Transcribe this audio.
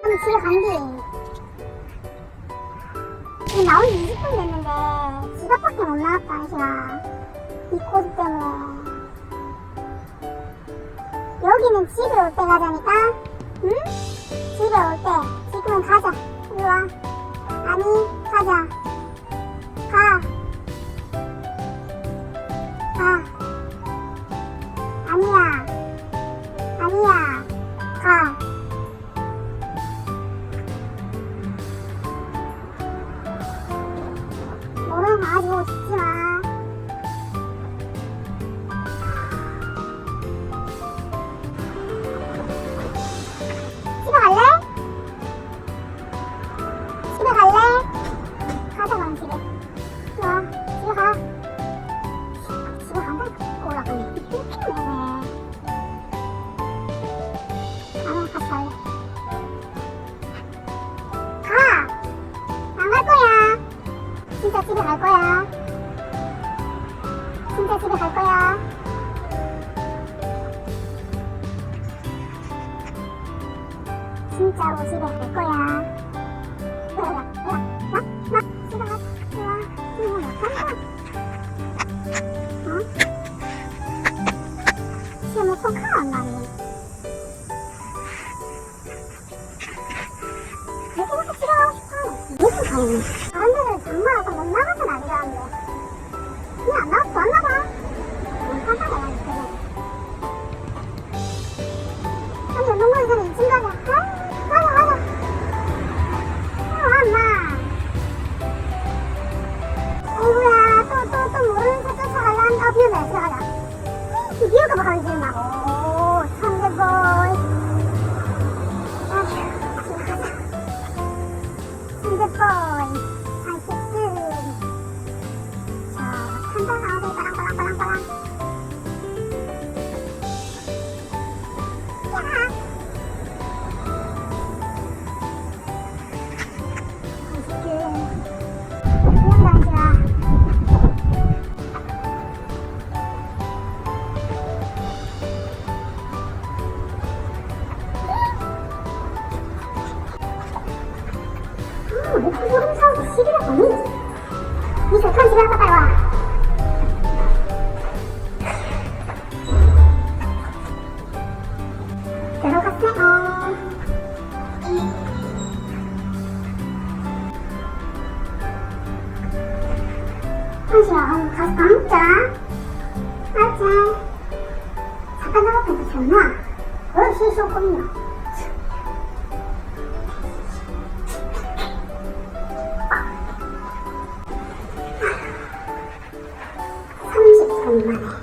그럼 집에 간디. 지금 나온 지 20분 됐는데 지갑밖에 못 나왔다 아저씨가. 이 코드 때문에. 여기는 집에 올 때 가자니까? 응? 집에 올 때. 지금은 가자. 이리 와. 아니, 가자. 가. 가. 아니야. 아니야. 가. 모르는 강아지 보고 짖지 마. 집에 갈래? 집에 갈래? 가자 그럼 집에. 와, 집에 가. 집에 간다니까 올라가네. 핑핑이네. 아니, 같이 갈래. 가! 안 갈 거야. 진짜 집에 갈 거야. 진짜 집에 갈 거야. 진짜로 집에 갈 거야. 나 집에 가. 좋아. 이거 못 간다. 어? 지금 뭐 손가락 안 나네. 왜 이렇게 집에 가고 싶어? 무슨 사연이? 사람들은 정말 와서 못 나가서 난리라는데. 그냥 안 나가서 왔나봐. 못 간다 내가 그래. 아니 운동하는 사람이 2층 가자. 가자. 엄마. 아이고야, 또 모르는 차 쫓아가려면, 비온다, 들어가자. 비올까봐 가기 싫나? 오, 천재보이. 아휴, 지금 가자. 천재보이. 아이스크. 자, 탄다, 나오자, 빠랑빠랑. 야! 내 소름 사오고 시비가 뭐니? 니 좋다는 집에 가서 빨리 와. 들어갔어요. 한시야, 가서 밥 먹자. 알았지? 잠깐 나갔다 좋나? 왜 실수 꿈이야? 만에